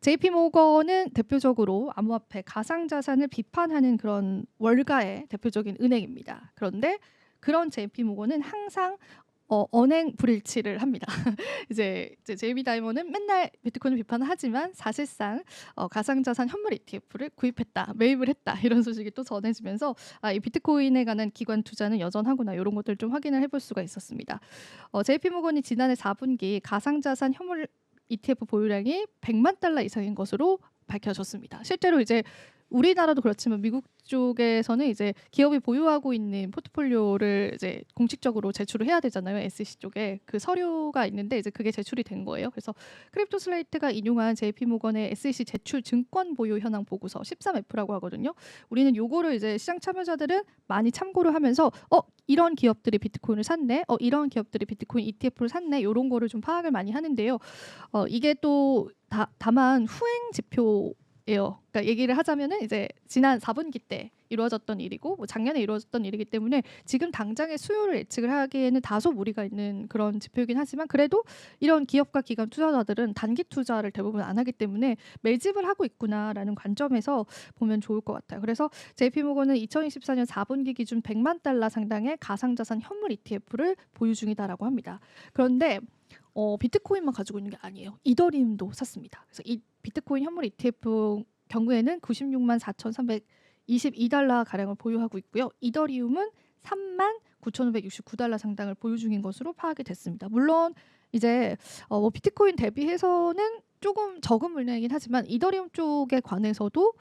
JP 모건은 대표적으로 암호화폐 가상자산을 비판하는 그런 월가의 대표적인 은행입니다. 그런데 그런 JP 모건은 항상 언행 불일치를 합니다. 이제 제이미 다이먼은 맨날 비트코인을 비판을 하지만 사실상 가상자산 현물 ETF를 구입했다, 매입을 했다 이런 소식이 또 전해지면서 이 비트코인에 관한 기관 투자는 여전하구나 이런 것들을 좀 확인을 해볼 수가 있었습니다. JP 모건이 지난해 4분기 가상자산 현물 ETF 보유량이 100만 달러 이상인 것으로 밝혀졌습니다. 실제로 이제 우리나라도 그렇지만 미국 쪽에서는 이제 기업이 보유하고 있는 포트폴리오를 이제 공식적으로 제출을 해야 되잖아요. SEC 쪽에 그 서류가 있는데 이제 그게 제출이 된 거예요. 그래서 크립토 슬레이트가 인용한 JP 모건의 SEC 제출 증권 보유 현황 보고서 13F라고 하거든요. 우리는 요거를 이제 시장 참여자들은 많이 참고를 하면서 이런 기업들이 비트코인을 샀네, 이런 기업들이 비트코인 ETF를 샀네, 이런 거를 좀 파악을 많이 하는데요. 이게 또 다만 후행 지표 예요. 그러니까 얘기를 하자면은 이제 지난 4분기 때 이루어졌던 일이고 뭐 작년에 이루어졌던 일이기 때문에 지금 당장의 수요를 예측을 하기에는 다소 무리가 있는 그런 지표이긴 하지만 그래도 이런 기업과 기관 투자자들은 단기 투자를 대부분 안 하기 때문에 매집을 하고 있구나라는 관점에서 보면 좋을 것 같아요. 그래서 JP모건은 2024년 4분기 기준 100만 달러 상당의 가상자산 현물 ETF를 보유 중이다라고 합니다. 그런데 비트코인만 가지고 있는 게 아니에요. 이더리움도 샀습니다. 그래서 이 비트코인 현물 ETF 경우에는 96만 4,322달러 가량을 보유하고 있고요. 이더리움은 3만 9,569달러 상당을 보유 중인 것으로 파악이 됐습니다. 물론 이제 비트코인 대비해서는 조금 적은 물량이긴 하지만 이더리움 쪽에 관해서도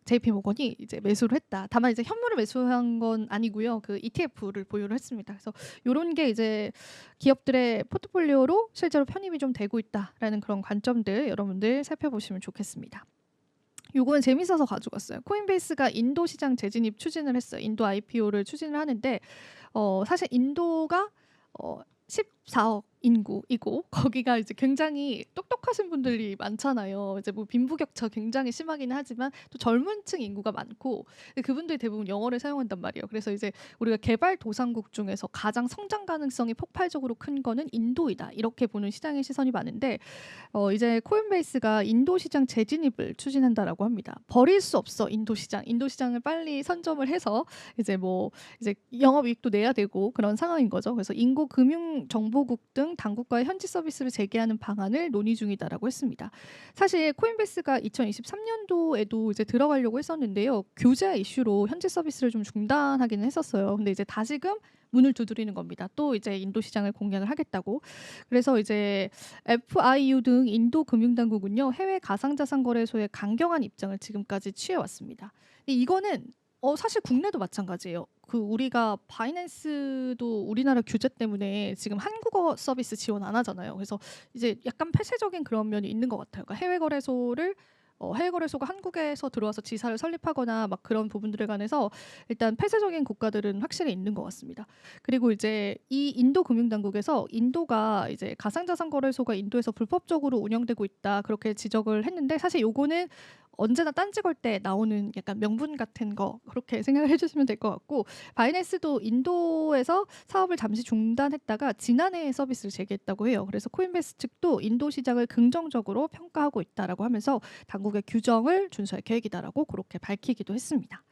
JP 모건이 이제 매수를 했다. 다만 이제 현물을 매수한 건 아니고요. 그 ETF를 보유를 했습니다. 그래서 이런 게 이제 기업들의 포트폴리오로 실제로 편입이 좀 되고 있다라는 그런 관점들 여러분들 살펴보시면 좋겠습니다. 요건 재밌어서 가져갔어요. 코인베이스가 인도 시장 재진입 추진을 했어요. 인도 IPO를 추진을 하는데 사실 인도가 14억 인구이고 거기가 이제 굉장히 똑똑하신 분들이 많잖아요. 이제 뭐 빈부격차 굉장히 심하긴 하지만 또 젊은층 인구가 많고 그분들이 대부분 영어를 사용한단 말이에요. 그래서 이제 우리가 개발도상국 중에서 가장 성장 가능성이 폭발적으로 큰 거는 인도이다. 이렇게 보는 시장의 시선이 많은데 이제 코인베이스가 인도 시장 재진입을 추진한다라고 합니다. 버릴 수 없어 인도 시장. 인도 시장을 빨리 선점을 해서 이제 영업이익도 내야 되고 그런 상황인 거죠. 그래서 인도금융정보국 등 당국과의 현지 서비스를 재개하는 방안을 논의 중이다라고 했습니다. 사실 코인베이스가 2023년도에도 이제 들어가려고 했었는데요. 규제 이슈로 현지 서비스를 좀 중단하기는 했었어요. 근데 이제 다시금 문을 두드리는 겁니다. 또 이제 인도 시장을 공략을 하겠다고. 그래서 이제 FIU 등 인도 금융당국은요. 해외 가상자산 거래소의 강경한 입장을 지금까지 취해왔습니다. 근데 이거는 사실 국내도 마찬가지예요. 우리가 바이낸스도 우리나라 규제 때문에 지금 한국어 서비스 지원 안 하잖아요. 그래서 이제 약간 폐쇄적인 그런 면이 있는 것 같아요. 그러니까 해외 거래소가 한국에서 들어와서 지사를 설립하거나 막 그런 부분들에 관해서 일단 폐쇄적인 국가들은 확실히 있는 것 같습니다. 그리고 이제 이 인도 금융당국에서 인도가 이제 가상자산 거래소가 인도에서 불법적으로 운영되고 있다 그렇게 지적을 했는데 사실 요거는 언제나 딴지 걸 때 나오는 약간 명분 같은 거 그렇게 생각을 해주시면 될 것 같고 바이낸스도 인도에서 사업을 잠시 중단했다가 지난해에 서비스를 재개했다고 해요. 그래서 코인베이스 측도 인도 시장을 긍정적으로 평가하고 있다라고 하면서 당국의 규정을 준수할 계획이다라고 그렇게 밝히기도 했습니다.